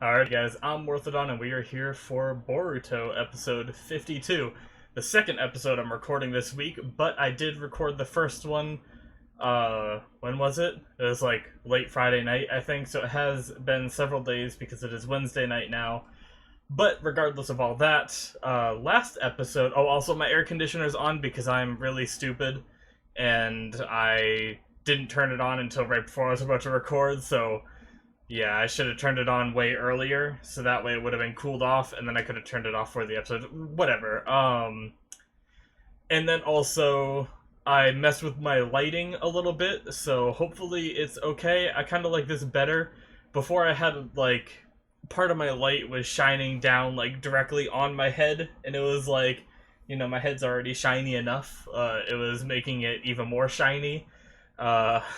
Alright guys, I'm Morthadon and we are here for Boruto episode 52. The second episode I'm recording this week, but I did record the first one, when was it? It was like late Friday night, I think, so it has been several days because it is Wednesday night now. But regardless of all that, last episode, oh also my air conditioner's on because I'm really stupid, and I didn't turn it on until right before I was about to record, so yeah, I should have turned it on way earlier, so that way it would have been cooled off, and then I could have turned it off for the episode. Whatever. And then also, I messed with my lighting a little bit, so hopefully it's okay. I kind of like this better. Before I had, like, part of my light was shining down, like, directly on my head, and it was like, you know, my head's already shiny enough. It was making it even more shiny.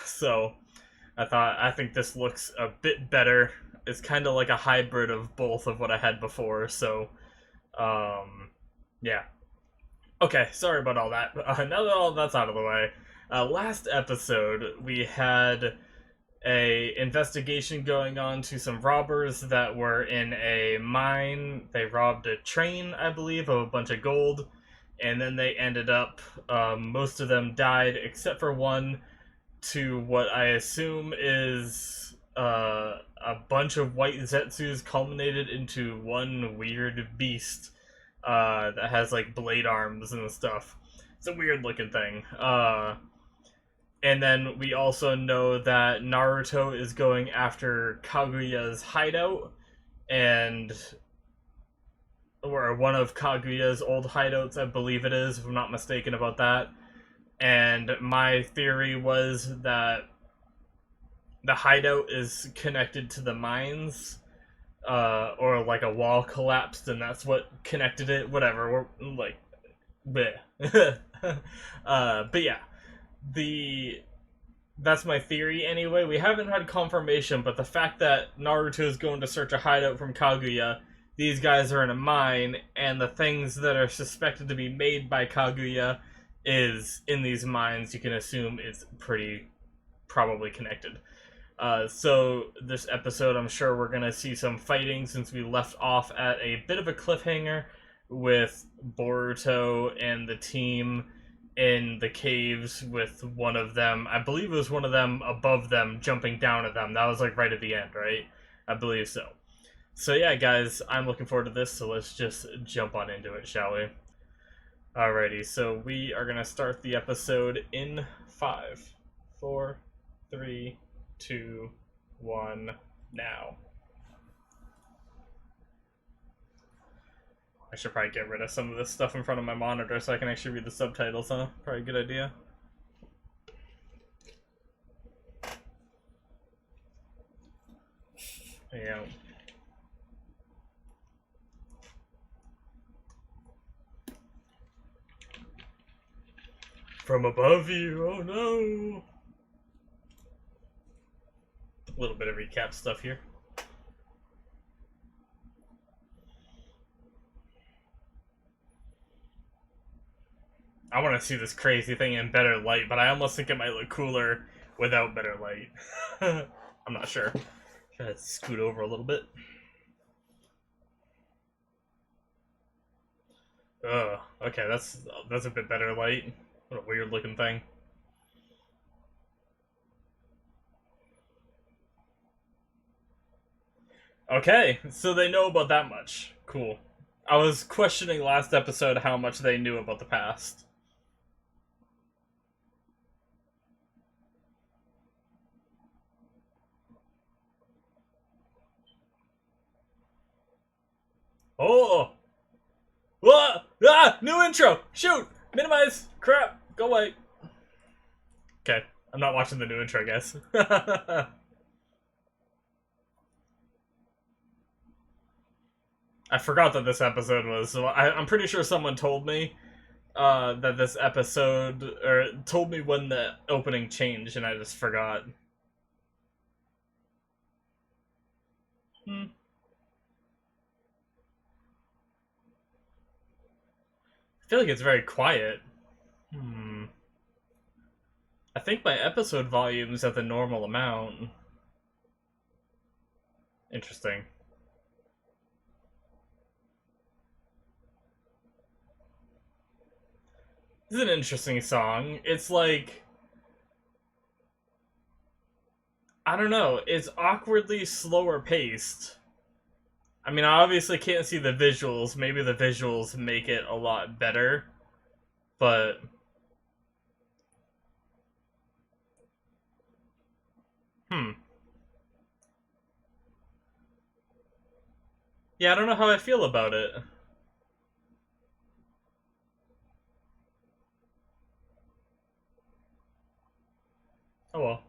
So I think this looks a bit better. It's kind of like a hybrid of both of what I had before, so, yeah. Okay, sorry about all that. Now that all that's out of the way, last episode we had a investigation going on to some robbers that were in a mine. They robbed a train, I believe, of a bunch of gold, and then they ended up, most of them died except for one, to what I assume is a bunch of white Zetsus culminated into one weird beast that has like blade arms and stuff. It's a weird looking thing. And then we also know that Naruto is going after Kaguya's hideout, and or one of Kaguya's old hideouts, I believe it is, if I'm not mistaken about that. And my theory was that the hideout is connected to the mines, or like a wall collapsed and that's what connected it. Whatever. We're like, bleh. But yeah, that's my theory anyway. We haven't had confirmation, but the fact that Naruto is going to search a hideout from Kaguya, these guys are in a mine, and the things that are suspected to be made by Kaguya is in these mines, you can assume it's pretty probably connected. So this episode, I'm sure we're gonna see some fighting, since we left off at a bit of a cliffhanger with Boruto and the team in the caves, with one of them, I believe it was one of them above them, jumping down at them. That was like right at the end, right? I believe so. So yeah, guys, I'm looking forward to this, so let's just jump on into it, shall we? Alrighty, so we are gonna start the episode in 5, 4, 3, 2, 1, now. I should probably get rid of some of this stuff in front of my monitor so I can actually read the subtitles, huh? Probably a good idea. Yeah. From above you, oh no! A little bit of recap stuff here. I want to see this crazy thing in better light, but I almost think it might look cooler without better light. I'm not sure. Try to scoot over a little bit. Ugh, okay, that's a bit better light. What a weird looking thing. Okay, so they know about that much. Cool. I was questioning last episode how much they knew about the past. Oh! Whoa! Ah! New intro! Shoot! Minimize! Crap! Go away. Okay, I'm not watching the new intro, I guess. I forgot that this episode was, so I'm pretty sure someone told me that this episode, or told me when the opening changed, and I just forgot. Hmm. I feel like it's very quiet. Hmm. I think my episode volume's at the normal amount. Interesting. It's an interesting song. It's like, I don't know, it's awkwardly slower paced. I mean, I obviously can't see the visuals. Maybe the visuals make it a lot better, but hmm. Yeah, I don't know how I feel about it. Oh well.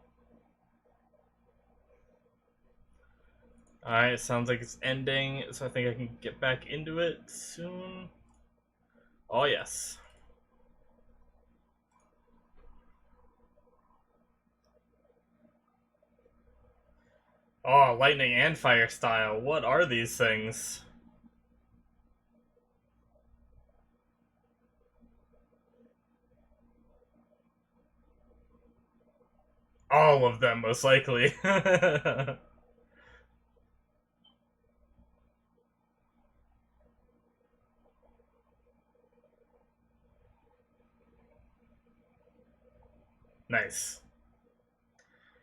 Alright, sounds like it's ending, so I think I can get back into it soon. Oh yes. Oh, lightning and fire style. What are these things? All of them, most likely. Nice.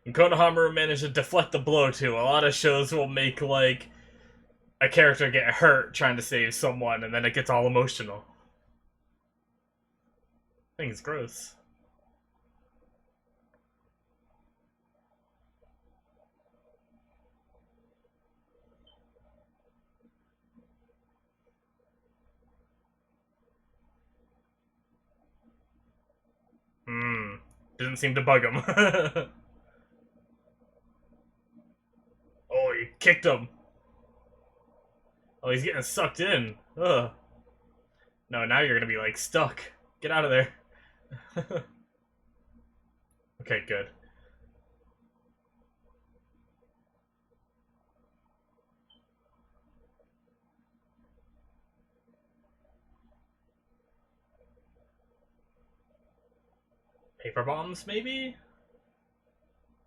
And Konohamaru managed to deflect the blow too. A lot of shows will make like a character get hurt trying to save someone, and then it gets all emotional. I think it's gross. Hmm. Didn't seem to bug him. Oh, he kicked him. Oh, he's getting sucked in. Ugh. No, now you're gonna be like stuck. Get out of there. Okay, good. Paper bombs, maybe?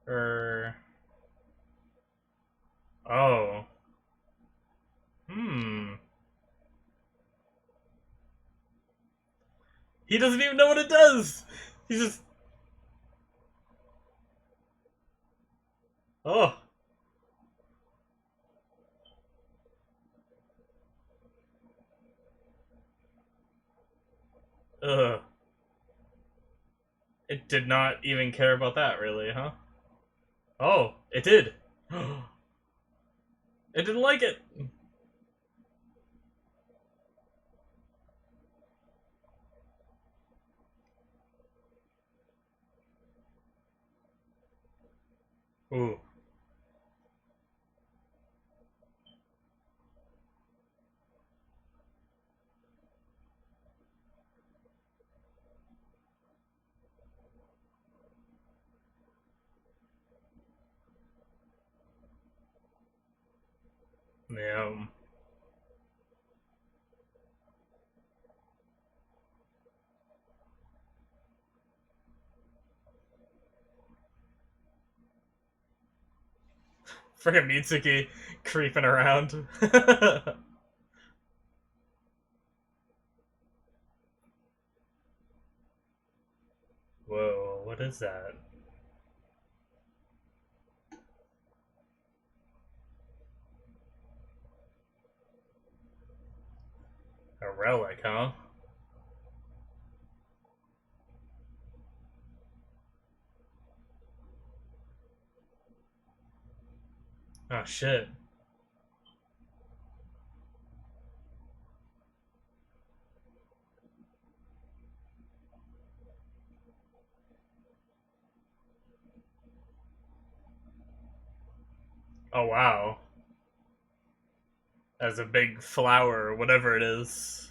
Or oh, hmm. He doesn't even know what it does. He's just oh, ugh. It did not even care about that, really, huh? Oh, it did. It didn't like it. Ooh, yeah. Freaking Mitsuki creeping around. Whoa, what is that? A relic, huh? Oh shit. Oh wow. As a big flower or whatever it is.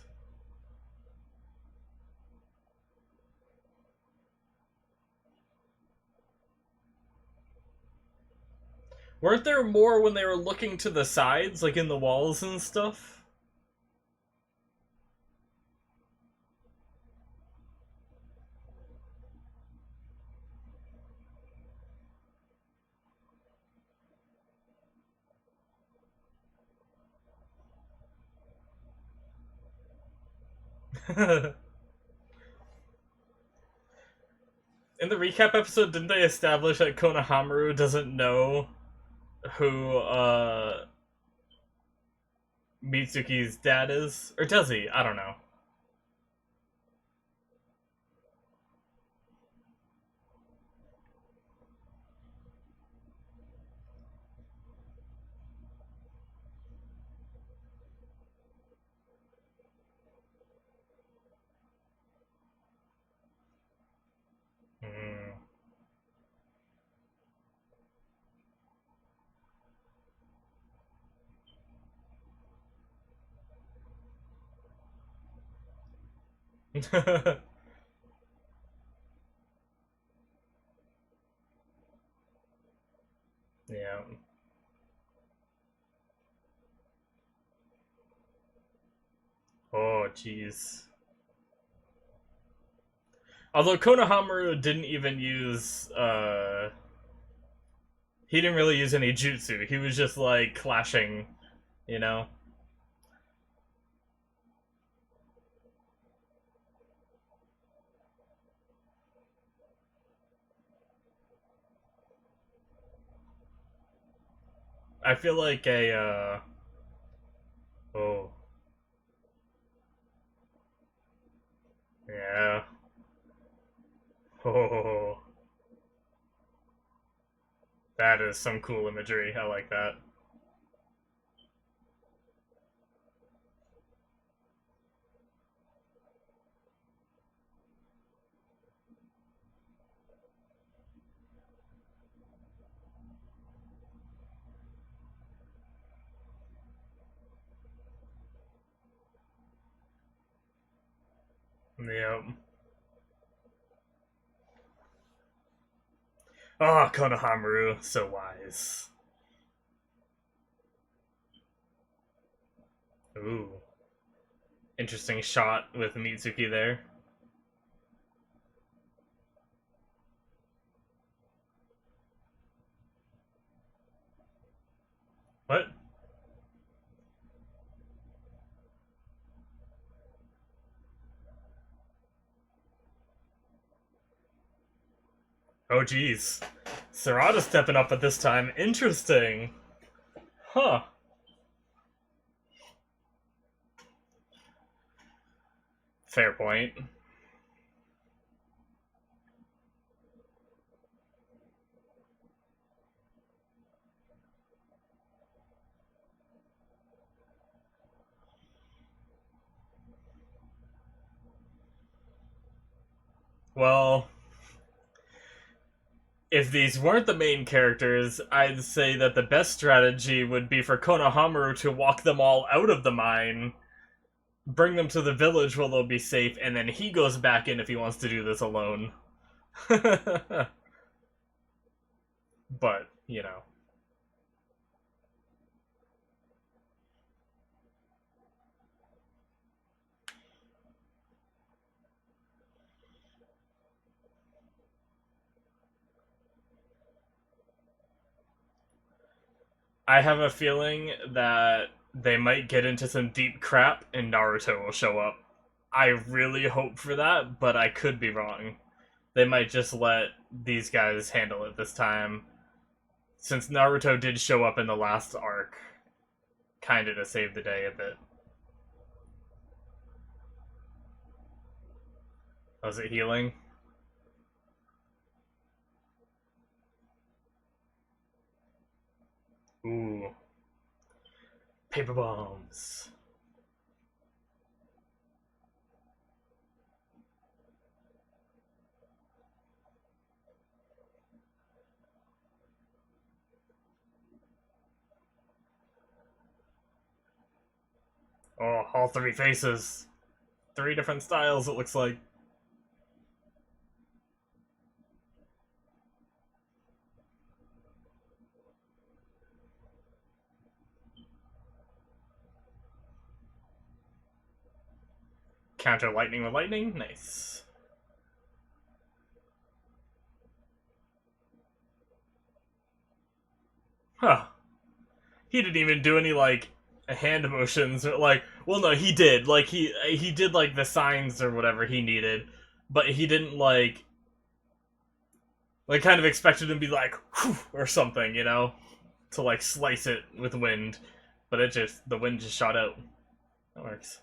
Weren't there more when they were looking to the sides, like in the walls and stuff? In the recap episode, didn't they establish that Konohamaru doesn't know who Mitsuki's dad is? Or does he? I don't know. Hmm. Yeah. Oh, jeez. Although Konohamaru didn't even use, he didn't really use any jutsu. He was just, like, clashing, you know? I feel like oh, yeah. Oh, that is some cool imagery. I like that. Yep. Oh, Konohamaru, so wise. Ooh. Interesting shot with Mitsuki there. What? Oh, geez. Sarada stepping up at this time. Interesting. Huh. Fair point. Well, if these weren't the main characters, I'd say that the best strategy would be for Konohamaru to walk them all out of the mine, bring them to the village where they'll be safe, and then he goes back in if he wants to do this alone. But, you know. I have a feeling that they might get into some deep crap and Naruto will show up. I really hope for that, but I could be wrong. They might just let these guys handle it this time, since Naruto did show up in the last arc, kinda to save the day a bit. Was it healing? Ooh. Paper bombs. Oh, all three faces. Three different styles, it looks like. Counter lightning with lightning? Nice. Huh. He didn't even do any, like, hand motions. Or, like, well, no, he did. Like, he did, like, the signs or whatever he needed. But he didn't, like, Like, kind of expected him to be like, whew, or something, you know? To, like, slice it with wind. But the wind just shot out. That works.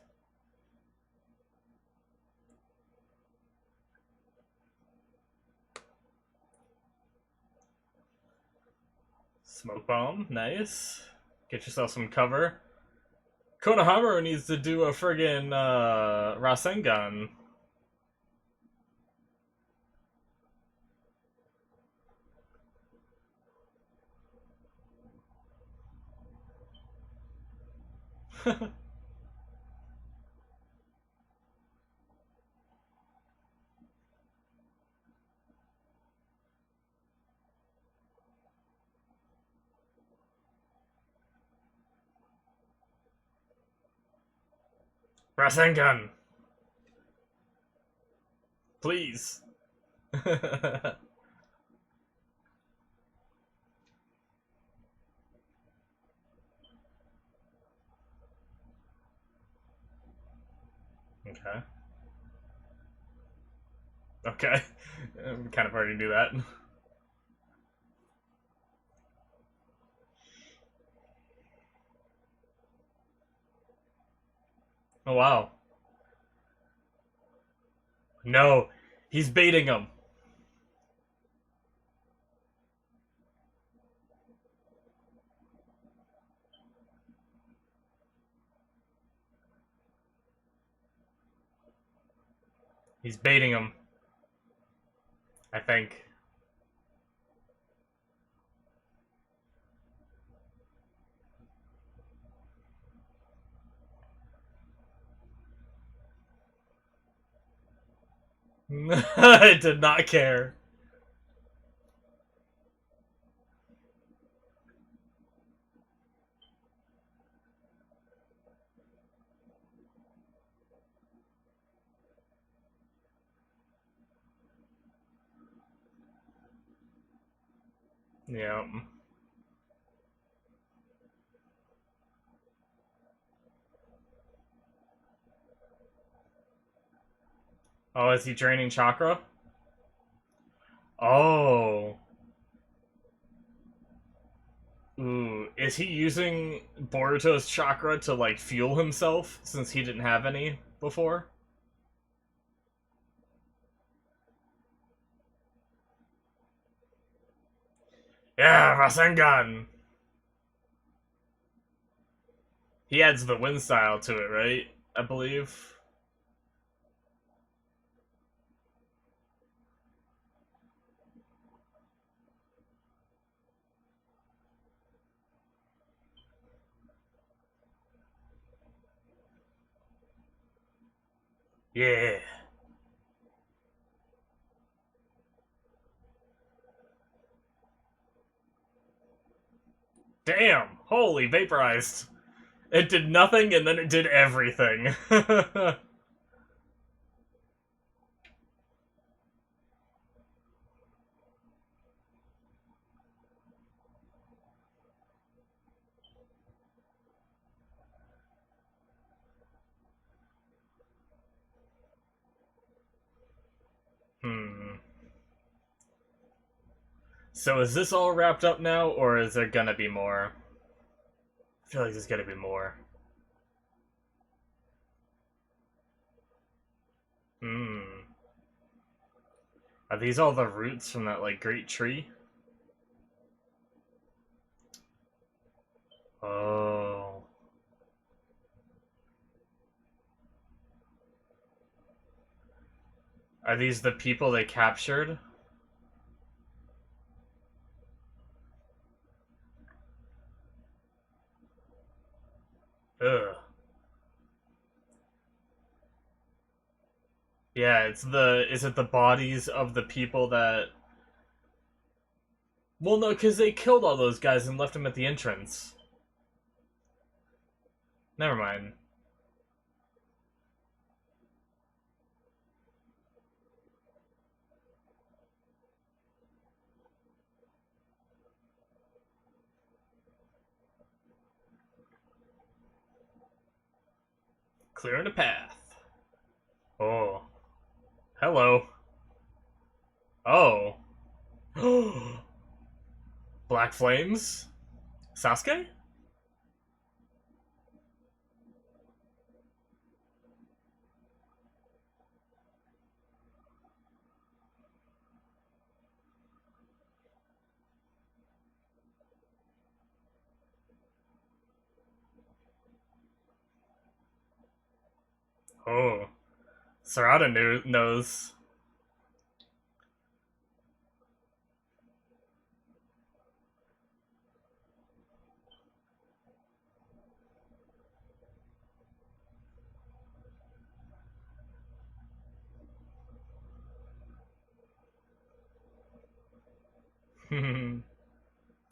Smoke bomb, nice. Get yourself some cover. Konohamaru needs to do a friggin' Rasengan. Rasengan! Please. Okay. Okay. We kind of already knew that. Oh wow. No. He's baiting him. He's baiting him. I think. I did not care. Yeah. Oh, is he draining chakra? Oh. Ooh. Is he using Boruto's chakra to, like, fuel himself since he didn't have any before? Yeah, Rasengan! He adds the wind style to it, right? I believe. Yeah. Damn! Holy, vaporized. It did nothing and then it did everything. Hmm. So is this all wrapped up now, or is there gonna be more? I feel like there's gonna be more. Hmm. Are these all the roots from that, like, great tree? Oh. Are these the people they captured? Ugh. Yeah, is it the bodies of the people that... Well, no, because they killed all those guys and left them at the entrance. Never mind. Clearing a path. Oh. Hello. Oh. Black Flames? Sasuke? Oh, Sarada knows.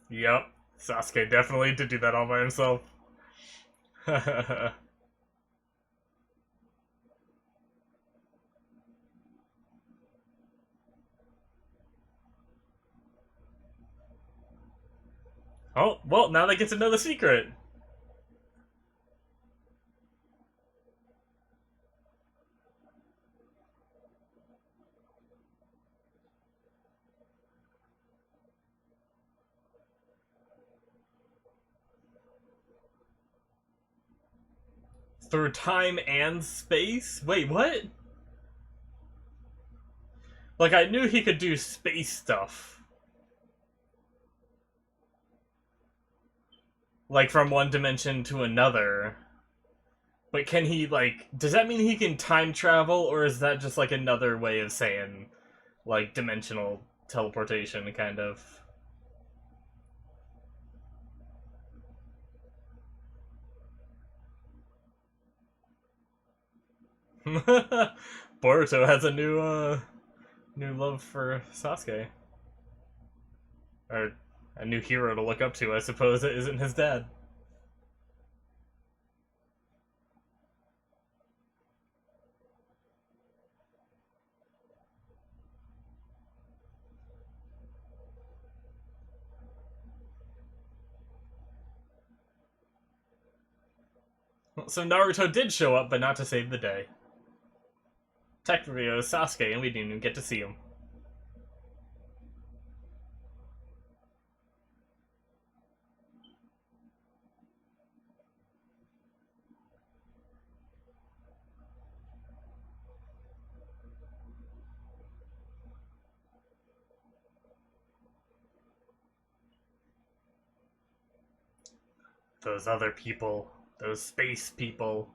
Yep, Sasuke definitely did do that all by himself. Oh, well, now they get to know the secret. Through time and space? Wait, what? Like, I knew he could do space stuff. Like, from one dimension to another. But can he, like, does that mean he can time travel, or is that just, like, another way of saying, like, dimensional teleportation, kind of? Boruto has a new love for Sasuke. Or a new hero to look up to, I suppose, it isn't his dad. So Naruto did show up, but not to save the day. Technically, it was Sasuke, and we didn't even get to see him. Those other people. Those space people.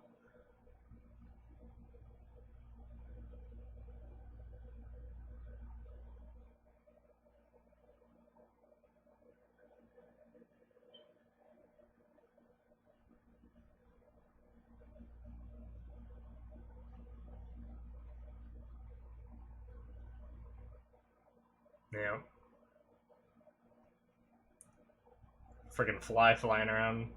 Yeah. Friggin' fly flying around.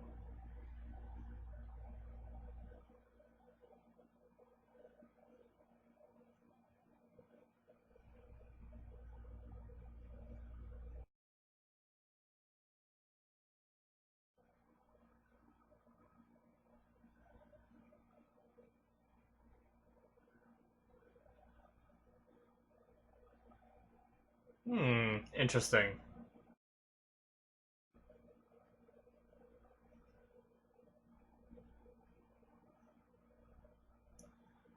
Interesting.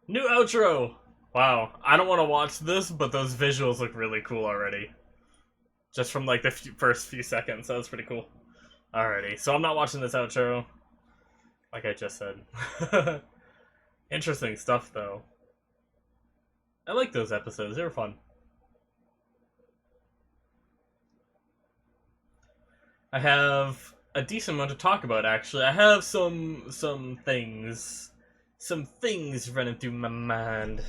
New outro! Wow, I don't want to watch this, but those visuals look really cool already. Just from like the first few seconds, that was pretty cool. Alrighty, so I'm not watching this outro, like I just said. Interesting stuff, though. I like those episodes, they were fun. I have a decent amount to talk about, actually. I have some things. Some things running through my mind.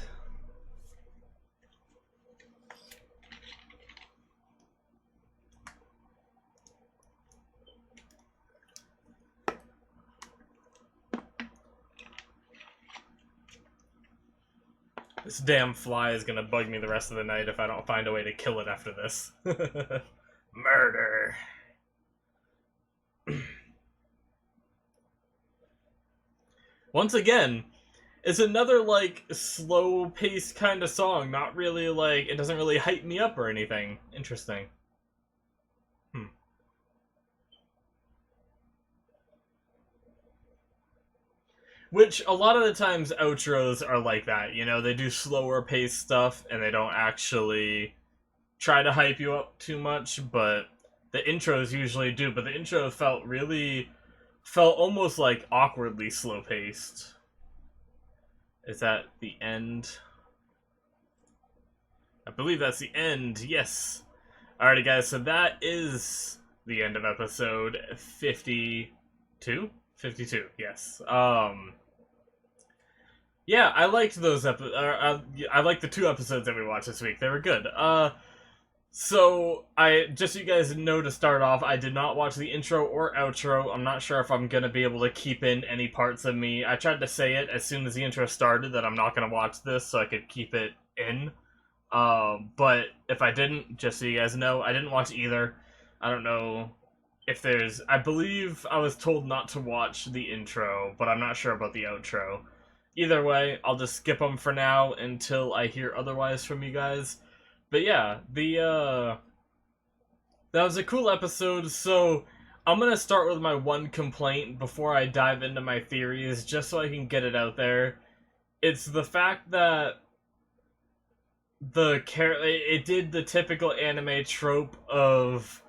This damn fly is gonna bug me the rest of the night if I don't find a way to kill it after this. Murder. Once again, it's another, like, slow-paced kind of song. Not really, like, it doesn't really hype me up or anything. Interesting. Which, a lot of the times, outros are like that, you know? They do slower paced stuff, and they don't actually try to hype you up too much, but the intros usually do. But the intro felt almost like awkwardly slow paced. Is that the end? I believe that's the end, yes. Alrighty guys, so that is the end of episode 52? 52, yes. Yeah, I liked those I liked the 2 episodes that we watched this week. They were good. So, just so you guys know to start off, I did not watch the intro or outro. I'm not sure if I'm gonna be able to keep in any parts of me. I tried to say it as soon as the intro started that I'm not gonna watch this so I could keep it in. But if I didn't, just so you guys know, I didn't watch either. I don't know if there's... I believe I was told not to watch the intro, but I'm not sure about the outro. Either way, I'll just skip them for now until I hear otherwise from you guys. But yeah, that was a cool episode, so I'm gonna start with my one complaint before I dive into my theories, just so I can get it out there. It's the fact that it did the typical anime trope of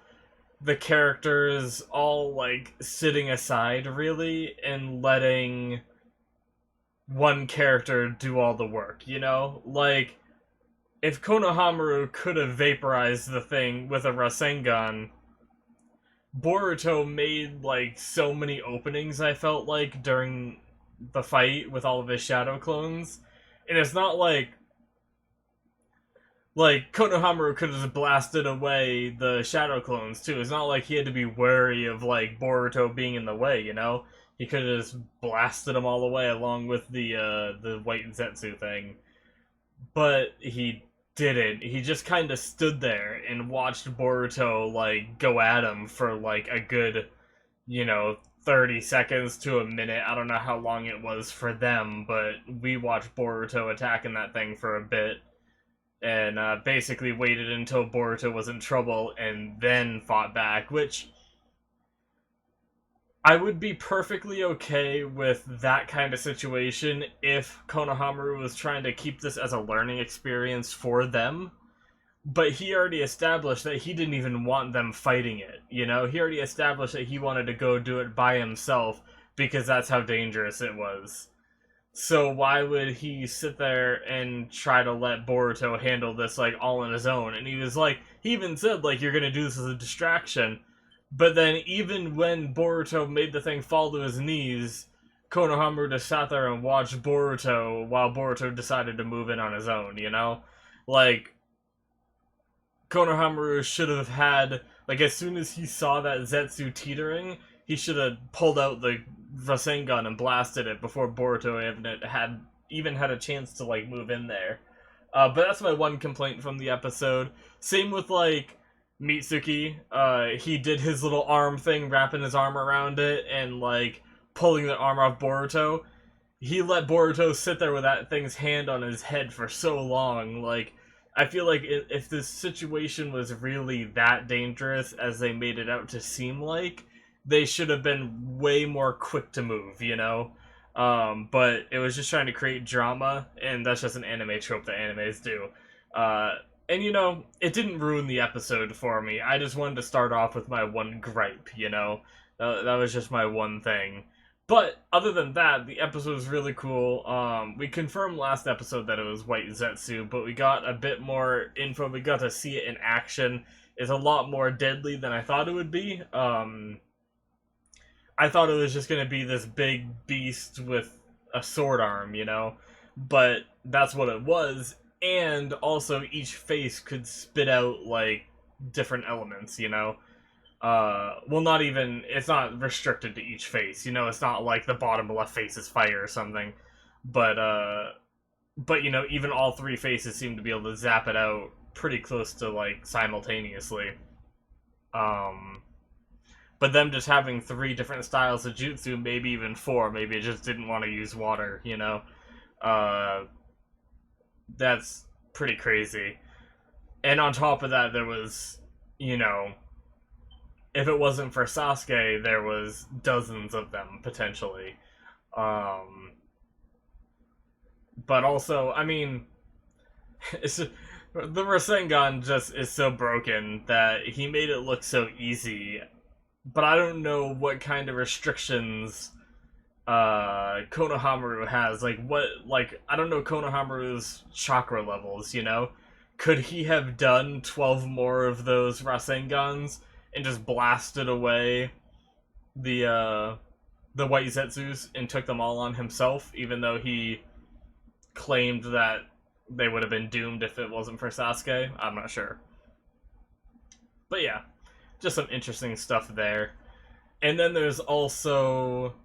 the characters all, like, sitting aside, really, and letting one character do all the work, you know? Like, if Konohamaru could have vaporized the thing with a Rasengan, Boruto made, like, so many openings, I felt like, during the fight with all of his shadow clones. And it's not like Konohamaru could have just blasted away the shadow clones, too. It's not like he had to be wary of, like, Boruto being in the way, you know? He could have just blasted them all away along with the white Zetsu thing. But he didn't. He just kind of stood there and watched Boruto, like, go at him for, like, a good, 30 seconds to a minute. I don't know how long it was for them, but we watched Boruto attacking that thing for a bit. And basically waited until Boruto was in trouble and then fought back, which I would be perfectly okay with that kind of situation if Konohamaru was trying to keep this as a learning experience for them. But he already established that he didn't even want them fighting it, you know? He already established that he wanted to go do it by himself because that's how dangerous it was. So why would he sit there and try to let Boruto handle this, like, all on his own? And he was like, he even said, like, you're gonna do this as a distraction. But then even when Boruto made the thing fall to his knees, Konohamaru just sat there and watched Boruto while Boruto decided to move in on his own, you know? Like, Konohamaru should have had, like, as soon as he saw that Zetsu teetering, he should have pulled out the Rasengan and blasted it before Boruto even had a chance to, like, move in there. But that's my one complaint from the episode. Same with, like, Mitsuki. He did his little arm thing, wrapping his arm around it and, like, pulling the arm off Boruto. He let Boruto sit there with that thing's hand on his head for so long. Like, I feel like if this situation was really that dangerous as they made it out to seem like, they should have been way more quick to move, you know? But it was just trying to create drama, and that's just an anime trope that animes do. And, it didn't ruin the episode for me. I just wanted to start off with my one gripe, you know? That was just my one thing. But, other than that, the episode was really cool. We confirmed last episode that it was White Zetsu, but we got a bit more info. We got to see it in action. It's a lot more deadly than I thought it would be. I thought it was just going to be this big beast with a sword arm, you know? But that's what it was. And also each face could spit out, like, different elements, you know? Well, not even, it's not restricted to each face, you know? It's not like the bottom left face is fire or something. But even all 3 faces seem to be able to zap it out pretty close to, like, simultaneously. But them just having 3 different styles of jutsu, maybe even 4, maybe it just didn't want to use water, you know? That's pretty crazy. And on top of that, there was, if it wasn't for Sasuke, there was dozens of them, potentially. Um, but also, I mean, it's just, the Rasengan just is so broken that he made it look so easy. But I don't know what kind of restrictions Konohamaru has. I don't know Konohamaru's chakra levels, you know? Could he have done 12 more of those Rasengans and just blasted away the White Zetsus and took them all on himself, even though he claimed that they would have been doomed if it wasn't for Sasuke? I'm not sure. But yeah, just some interesting stuff there. And then there's also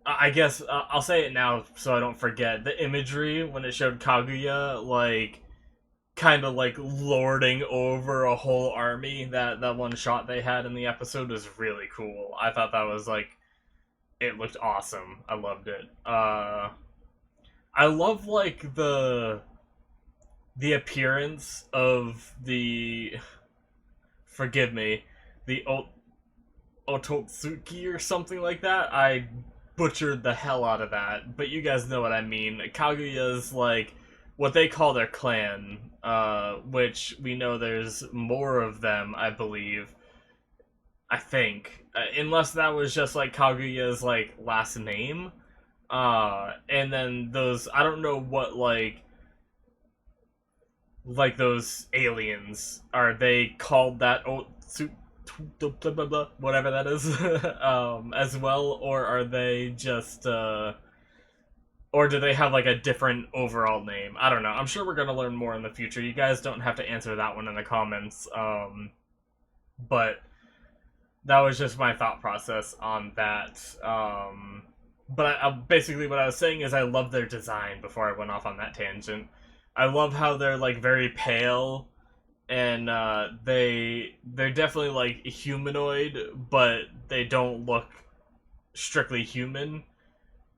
I guess I'll say it now so I don't forget. The imagery when it showed Kaguya, like, kind of like lording over a whole army. That one shot they had in the episode was really cool. I thought that was like, it looked awesome. I loved it. I love like the appearance of the, forgive me, the Ototsuki or something like that. I butchered the hell out of that, but you guys know what I mean. Kaguya's like what they call their clan, which we know there's more of them, I believe. I think, unless that was just like Kaguya's like last name. And then those, I don't know what like those aliens, are they called that whatever that is, as well, or are they just or do they have like a different overall name? I don't know. I'm sure we're gonna learn more in the future. You guys don't have to answer that one in the comments. But that was just my thought process on that. But basically what I was saying is I love their design before I went off on that tangent. I love how they're like very pale, and they're definitely like humanoid, but they don't look strictly human.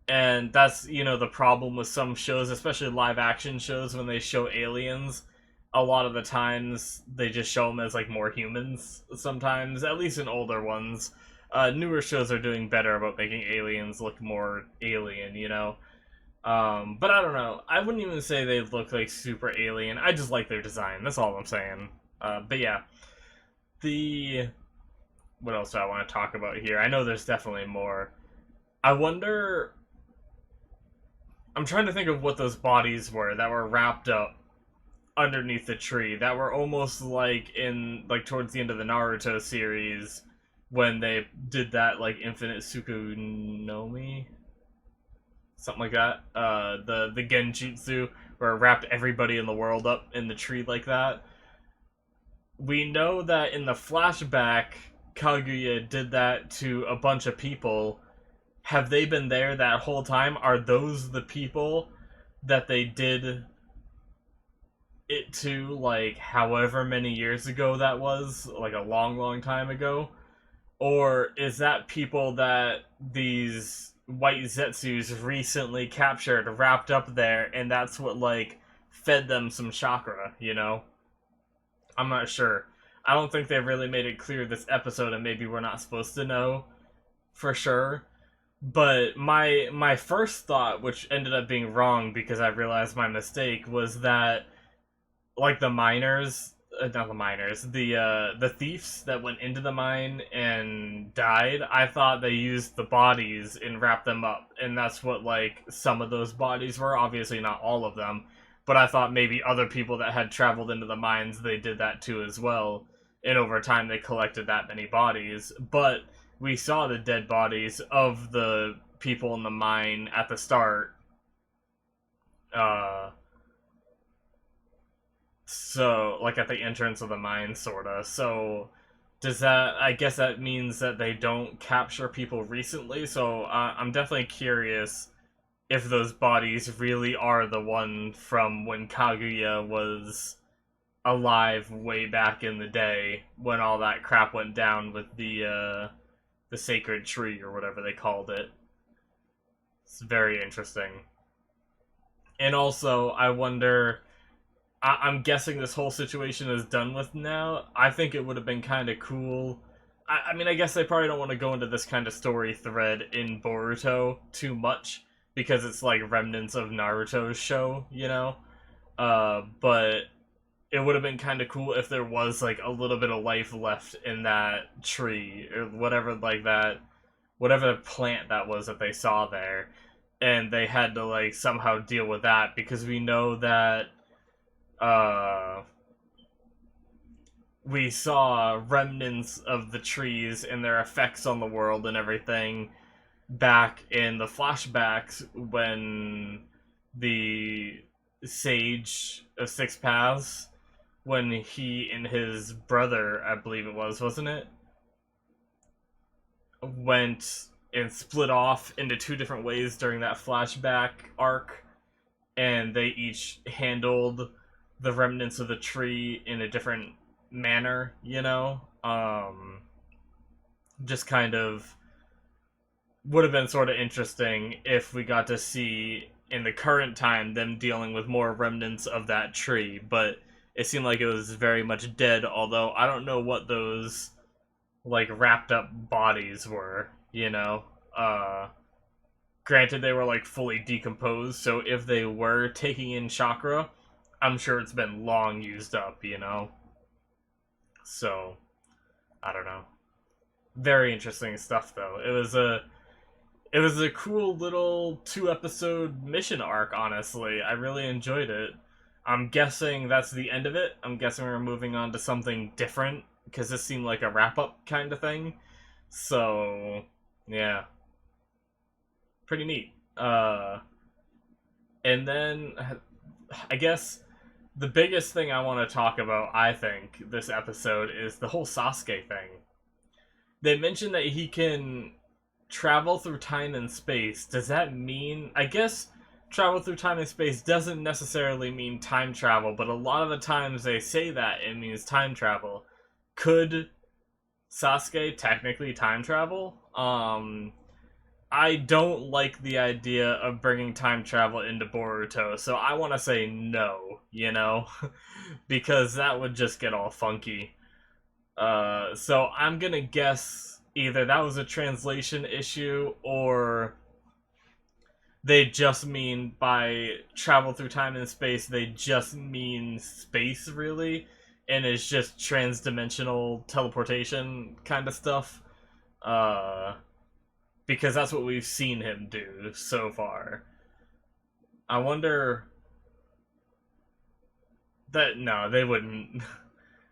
And that's, you know, the problem with some shows, especially live action shows, when they show aliens. A lot of the times they just show them as like more humans. Sometimes, at least in older ones. Newer shows are doing better about making aliens look more alien, you know. But I don't know. I wouldn't even say they look like super alien. I just like their design. That's all I'm saying. But yeah, what else do I want to talk about here? I know there's definitely more. I wonder. I'm trying to think of what those bodies were that were wrapped up underneath the tree. That were almost like towards the end of the Naruto series when they did that like infinite Tsukunomi, something like that. The Genjutsu where it wrapped everybody in the world up in the tree like that. We know that in the flashback, Kaguya did that to a bunch of people. Have they been there that whole time? Are those the people that they did it to, like, however many years ago that was? Like, a long, long time ago? Or is that people that these White Zetsus recently captured, wrapped up there, and that's what, like, fed them some chakra, you know? I'm not sure. I don't think they really made it clear this episode, and maybe we're not supposed to know for sure. But my first thought, which ended up being wrong because I realized my mistake, was that like the miners, not the miners, the thieves that went into the mine and died. I thought they used the bodies and wrapped them up, and that's what like some of those bodies were. Obviously, not all of them, but I thought maybe other people that had traveled into the mines, they did that too as well. And over time, they collected that many bodies, but we saw the dead bodies of the people in the mine at the start. So, like at the entrance of the mine, sorta. So, does that, I guess that means that they don't capture people recently? So, I'm definitely curious if those bodies really are the one from when Kaguya was alive way back in the day, when all that crap went down with the sacred tree or whatever they called it. It's very interesting. And also, I wonder, I'm guessing this whole situation is done with now. I think it would have been kind of cool. I mean, I guess I probably don't want to go into this kind of story thread in Boruto too much because it's like remnants of Naruto's show, you know. But it would have been kind of cool if there was like a little bit of life left in that tree or whatever, like that, whatever plant that was that they saw there, and they had to like somehow deal with that because we know that uh we saw remnants of the trees and their effects on the world and everything back in the flashbacks when the Sage of Six Paths, when he and his brother, I believe it was, wasn't it? Went and split off into two different ways during that flashback arc, and they each handled the remnants of the tree in a different manner, you know? Just kind of would have been sort of interesting if we got to see in the current time them dealing with more remnants of that tree, but it seemed like it was very much dead, although I don't know what those like wrapped up bodies were, you know? Granted they were like fully decomposed, so if they were taking in chakra, I'm sure it's been long used up, you know? So, I don't know. Very interesting stuff though. It was a cool little 2 episode mission arc, honestly. I really enjoyed it. I'm guessing that's the end of it. I'm guessing we're moving on to something different, because this seemed like a wrap-up kind of thing. So, yeah. Pretty neat. And then, I guess, the biggest thing I want to talk about, I think, this episode is the whole Sasuke thing. They mentioned that he can travel through time and space. Does that mean... I guess travel through time and space doesn't necessarily mean time travel, but a lot of the times they say that it means time travel. Could Sasuke technically time travel? I don't like the idea of bringing time travel into Boruto, so I want to say no, you know? Because that would just get all funky. So I'm gonna guess either that was a translation issue, or they just mean by travel through time and space, they just mean space, really, and it's just trans-dimensional teleportation kind of stuff. Because that's what we've seen him do so far. I wonder... that, no, they wouldn't...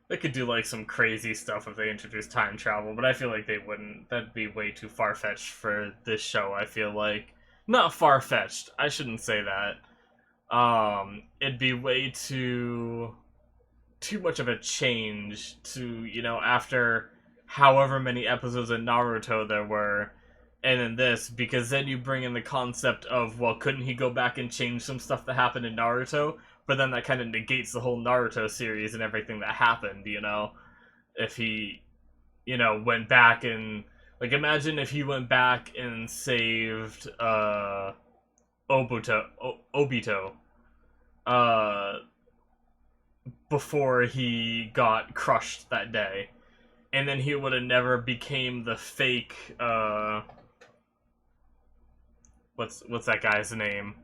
They could do like some crazy stuff if they introduced time travel, but I feel like they wouldn't. That'd be way too far-fetched for this show, I feel like. Not far-fetched, I shouldn't say that. It'd be way too much of a change to, you know, after however many episodes of Naruto there were, and in this, because then you bring in the concept of, well, couldn't he go back and change some stuff that happened in Naruto? But then that kind of negates the whole Naruto series and everything that happened, you know? If he, you know, went back and... Like, imagine if he went back and saved, Obito, before he got crushed that day. And then he would have never became the fake, what's that guy's name?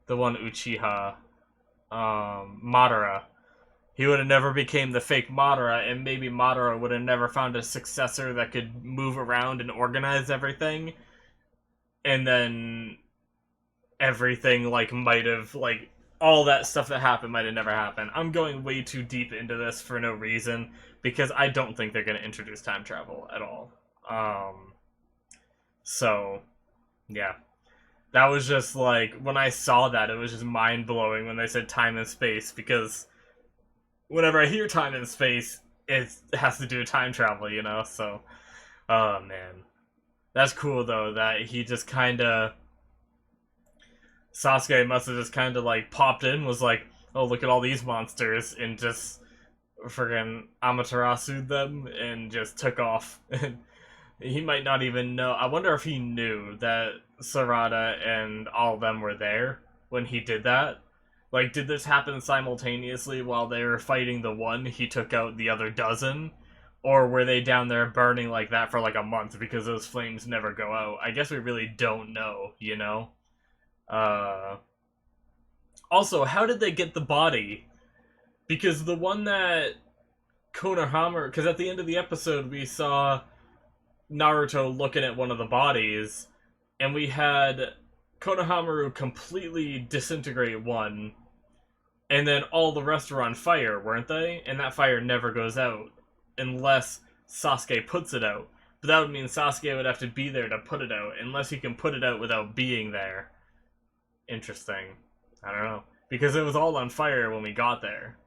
The one Uchiha... Madara. He would have never became the fake Madara, and maybe Madara would have never found a successor that could move around and organize everything. And then everything, like, might have, like, all that stuff that happened might have never happened. I'm going way too deep into this for no reason, because I don't think they're going to introduce time travel at all. So, yeah. That was just like, when I saw that, it was just mind-blowing when they said time and space, because whenever I hear time and space, it has to do with time travel, you know? So, oh man. That's cool, though, that he just kinda... Sasuke must have just kinda, like, popped in, was like, oh, look at all these monsters, and just friggin' Amaterasu'd them, and just took off. He might not even know. I wonder if he knew that Sarada and all of them were there when he did that. Like, did this happen simultaneously while they were fighting the one? He took out the other dozen? Or were they down there burning like that for like a month because those flames never go out? I guess we really don't know, you know? Also, how did they get the body? Because the one that Konohamaru... Because at the end of the episode, we saw Naruto looking at one of the bodies, and we had Konohamaru completely disintegrate one, and then all the rest were on fire, weren't they? And that fire never goes out, unless Sasuke puts it out. But that would mean Sasuke would have to be there to put it out, unless he can put it out without being there. Interesting. I don't know. Because it was all on fire when we got there.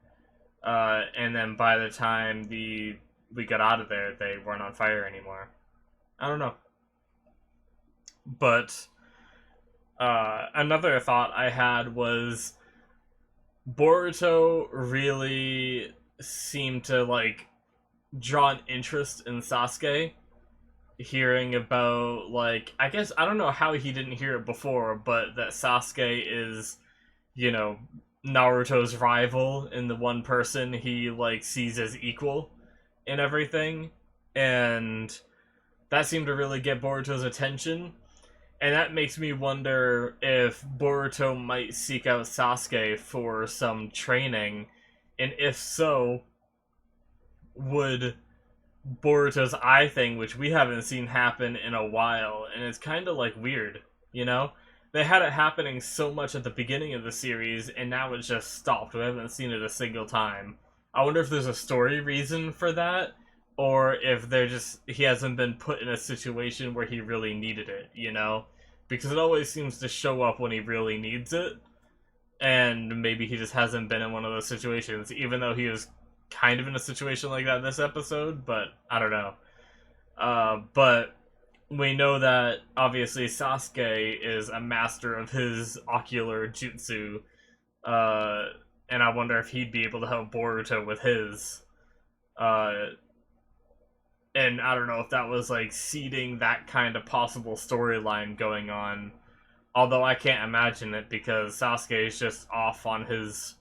And then by the time we got out of there, they weren't on fire anymore. I don't know. But another thought I had was Boruto really seemed to like draw an interest in Sasuke, hearing about like, I guess I don't know how he didn't hear it before, but that Sasuke is, you know, Naruto's rival and the one person he like sees as equal in everything, and that seemed to really get Boruto's attention. And that makes me wonder if Boruto might seek out Sasuke for some training, and if so, would Boruto's eye thing, which we haven't seen happen in a while, and it's kind of like weird, you know? They had it happening so much at the beginning of the series, and now it's just stopped. We haven't seen it a single time. I wonder if there's a story reason for that, or if he hasn't been put in a situation where he really needed it, you know? Because it always seems to show up when he really needs it, and maybe he just hasn't been in one of those situations, even though he was kind of in a situation like that this episode, but I don't know. But we know that, obviously, Sasuke is a master of his ocular jutsu, and I wonder if he'd be able to help Boruto with his. And I don't know if that was, like, seeding that kind of possible storyline going on. Although I can't imagine it, because Sasuke is just off on his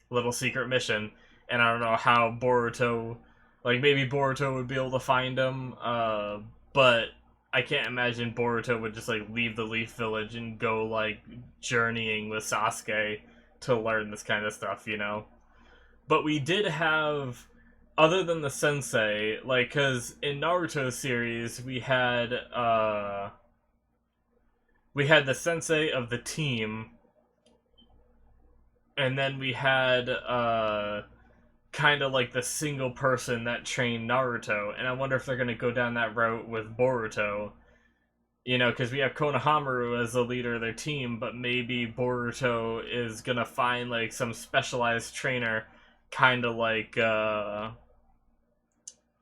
little secret mission. And I don't know how Boruto... Like, maybe Boruto would be able to find him, but I can't imagine Boruto would just, like, leave the Leaf Village and go, like, journeying with Sasuke to learn this kind of stuff, you know? But we did have... Other than the sensei, like, because in Naruto's series, we had the sensei of the team, and then we had, kind of like the single person that trained Naruto, and I wonder if they're going to go down that route with Boruto, you know, because we have Konohamaru as the leader of their team, but maybe Boruto is going to find, like, some specialized trainer, kind of like,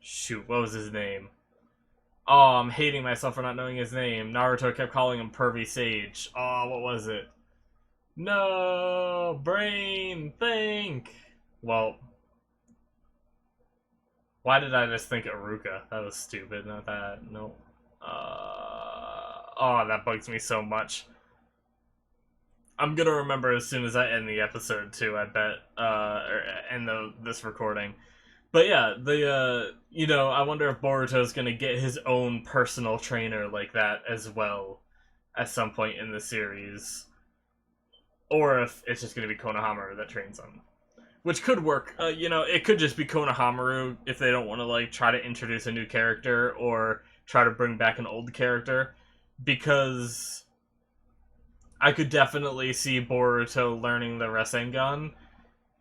shoot, what was his name? Oh, I'm hating myself for not knowing his name. Naruto kept calling him Pervy Sage. Oh, what was it? No! Brain! Think! Well, why did I just think Iruka? That was stupid, not that. No. Oh, that bugs me so much. I'm gonna remember as soon as I end the episode, too, I bet. Or end this recording. But yeah, you know, I wonder if Boruto's gonna get his own personal trainer like that as well at some point in the series. Or if it's just gonna be Konohamaru that trains him. Which could work. You know, it could just be Konohamaru if they don't want to, like, try to introduce a new character or try to bring back an old character. Because I could definitely see Boruto learning the Rasengan.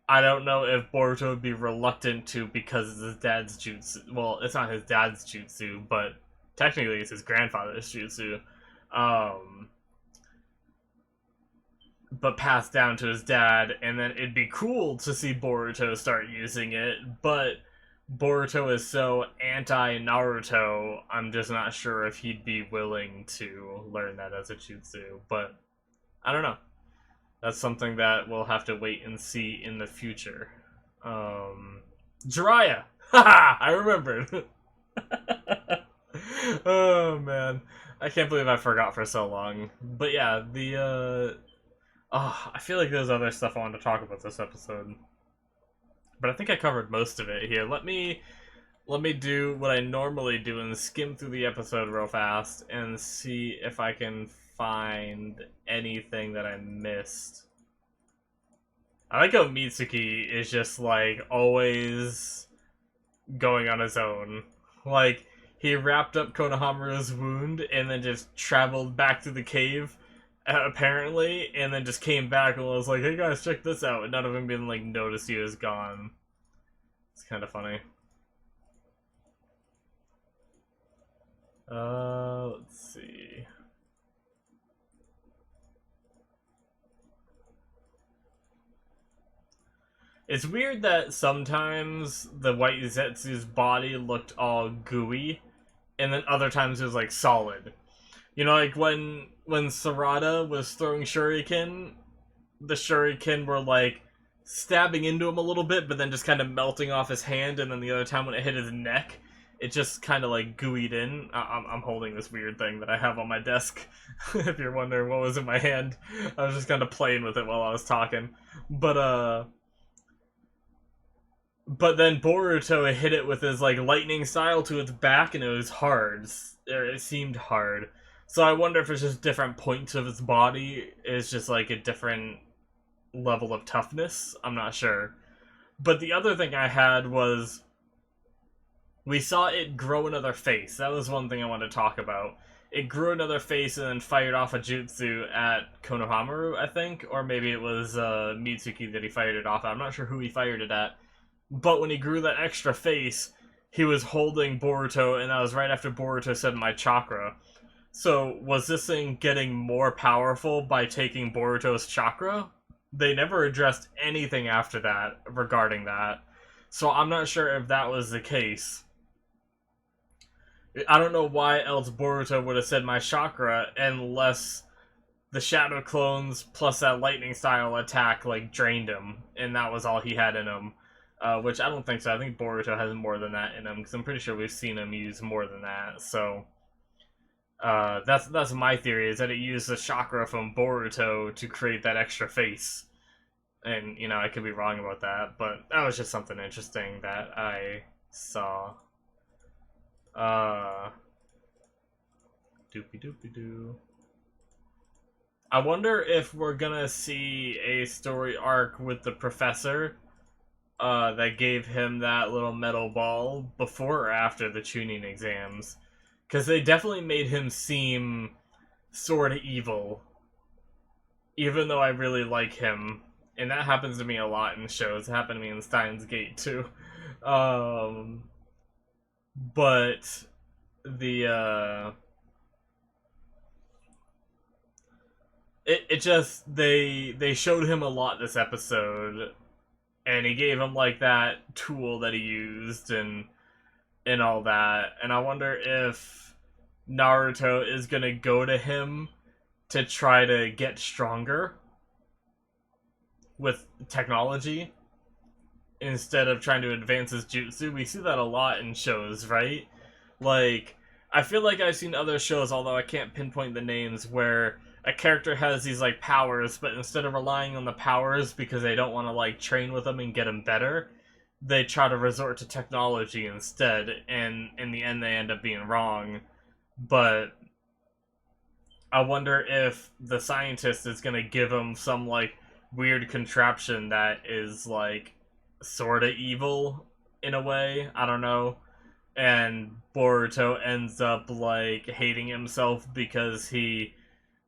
I don't know if Boruto would be reluctant to because it's his dad's jutsu. Well, it's not his dad's jutsu, but technically it's his grandfather's jutsu. But passed down to his dad, and then it'd be cool to see Boruto start using it, but Boruto is so anti-Naruto, I'm just not sure if he'd be willing to learn that as a jutsu, but I don't know. That's something that we'll have to wait and see in the future. Jiraiya! Haha! I remembered! Oh, man. I can't believe I forgot for so long. But yeah, I feel like there's other stuff I wanted to talk about this episode. But I think I covered most of it here. Let me Let me do what I normally do and skim through the episode real fast and see if I can find anything that I missed. I like how Mitsuki is just like always going on his own. Like, he wrapped up Konohamaru's wound and then just traveled back to the cave, apparently, and then just came back and was like, hey guys, check this out. And none of them even like noticed he was gone. It's kind of funny. Let's see. It's weird that sometimes the White Zetsu's body looked all gooey, and then other times it was like solid. You know, like when Sarada was throwing shuriken, the shuriken were like stabbing into him a little bit, but then just kind of melting off his hand, and then the other time when it hit his neck, it just kind of like gooeyed in. I'm holding this weird thing that I have on my desk. If you're wondering what was in my hand, I was just kind of playing with it while I was talking. But then Boruto hit it with his like lightning style to its back, and it was hard. It seemed hard. So I wonder if it's just different points of its body is just like a different level of toughness. I'm not sure. But the other thing I had was we saw it grow another face. That was one thing I wanted to talk about. It grew another face and then fired off a jutsu at Konohamaru, I think, or maybe it was Mitsuki that he fired it off at. I'm not sure who he fired it at. But when he grew that extra face, he was holding Boruto, and that was right after Boruto said my chakra. So, was this thing getting more powerful by taking Boruto's chakra? They never addressed anything after that regarding that. So I'm not sure if that was the case. I don't know why else Boruto would have said my chakra unless the shadow clones plus that lightning style attack like drained him, and that was all he had in him. Which I don't think so. I think Boruto has more than that in him, because I'm pretty sure we've seen him use more than that. So that's my theory, is that it used the chakra from Boruto to create that extra face. And, you know, I could be wrong about that, but that was just something interesting that I saw. Doopy doopy doo. I wonder if we're gonna see a story arc with the professor that gave him that little metal ball before or after the tuning exams. Because they definitely made him seem sort of evil. Even though I really like him. And that happens to me a lot in shows. It happened to me in Steins Gate, too. But the it just they showed him a lot this episode, and he gave him like that tool that he used and all that. And I wonder if Naruto is gonna go to him to try to get stronger with technology instead of trying to advance his jutsu. We see that a lot in shows, right? Like, I feel like I've seen other shows, although I can't pinpoint the names, where a character has these, like, powers, but instead of relying on the powers because they don't want to, like, train with them and get them better, they try to resort to technology instead, and in the end they end up being wrong. But I wonder if the scientist is going to give him some, like, weird contraption that is, like, sort of evil in a way. I don't know. And Boruto ends up, like, hating himself because he,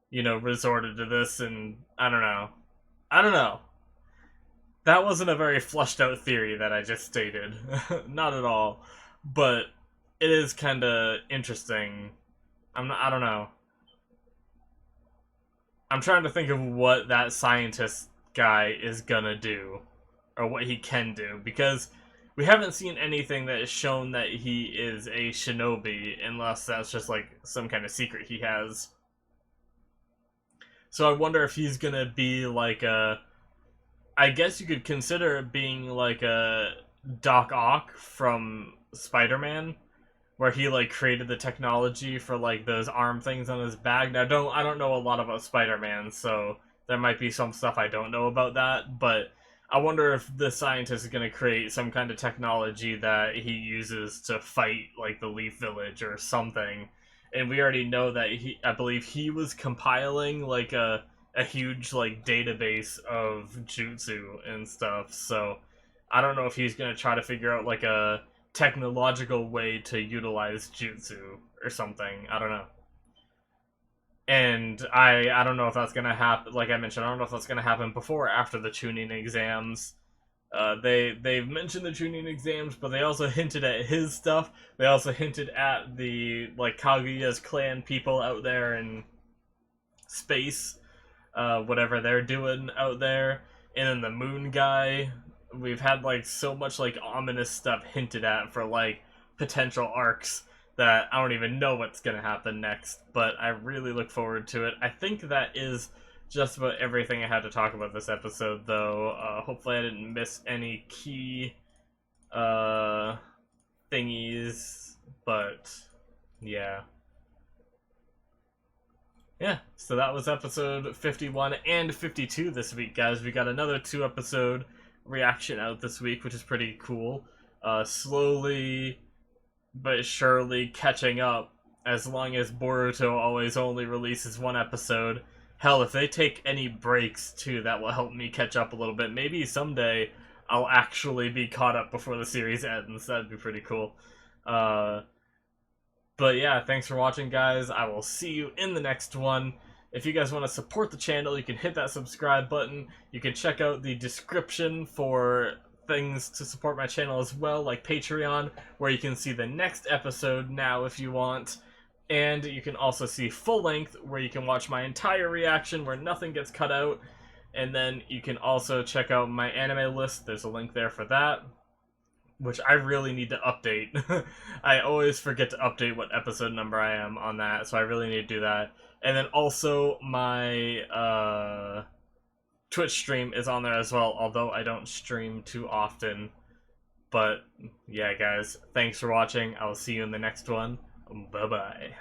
you know, resorted to this, and I don't know. I don't know. That wasn't a very fleshed out theory that I just stated. Not at all. But it is kind of interesting. I don't know. I'm trying to think of what that scientist guy is gonna do, or what he can do, because we haven't seen anything that has shown that he is a shinobi, unless that's just like some kind of secret he has. So I wonder if he's gonna be like a, I guess you could consider it being like a Doc Ock from Spider-Man, where he like created the technology for like those arm things on his back. Now I don't know a lot about Spider-Man, so there might be some stuff I don't know about that, but I wonder if the scientist is going to create some kind of technology that he uses to fight, like, the Leaf Village or something. And we already know that I believe he was compiling, like, a huge, like, database of jutsu and stuff. So I don't know if he's going to try to figure out, like, a technological way to utilize jutsu or something. I don't know. And I don't know if that's gonna happen. Like I mentioned, I don't know if that's gonna happen before or after the tuning exams. They've mentioned the tuning exams, but they also hinted at his stuff. They also hinted at the like Kaguya's clan people out there in space, whatever they're doing out there, and then the moon guy. We've had like so much like ominous stuff hinted at for like potential arcs that I don't even know what's going to happen next, but I really look forward to it. I think that is just about everything I had to talk about this episode, though. Hopefully I didn't miss any key thingies, but yeah. Yeah, so that was episode 51 and 52 this week, guys. We got another 2-episode reaction out this week, which is pretty cool. Slowly but surely catching up, as long as Boruto always only releases 1 episode. Hell, if they take any breaks too, that will help me catch up a little bit. Maybe someday I'll actually be caught up before the series ends. That'd be pretty cool. But yeah, thanks for watching, guys. I will see you in the next one. If you guys want to support the channel, you can hit that subscribe button. You can check out the description for things to support my channel as well, like Patreon, where you can see the next episode now if you want. And you can also see full length, where you can watch my entire reaction, where nothing gets cut out. And then you can also check out my anime list. There's a link there for that, which I really need to update. I always forget to update what episode number I am on that, so I really need to do that. And then also my Twitch stream is on there as well, although I don't stream too often. But yeah, guys, thanks for watching. I will see you in the next one. Bye-bye.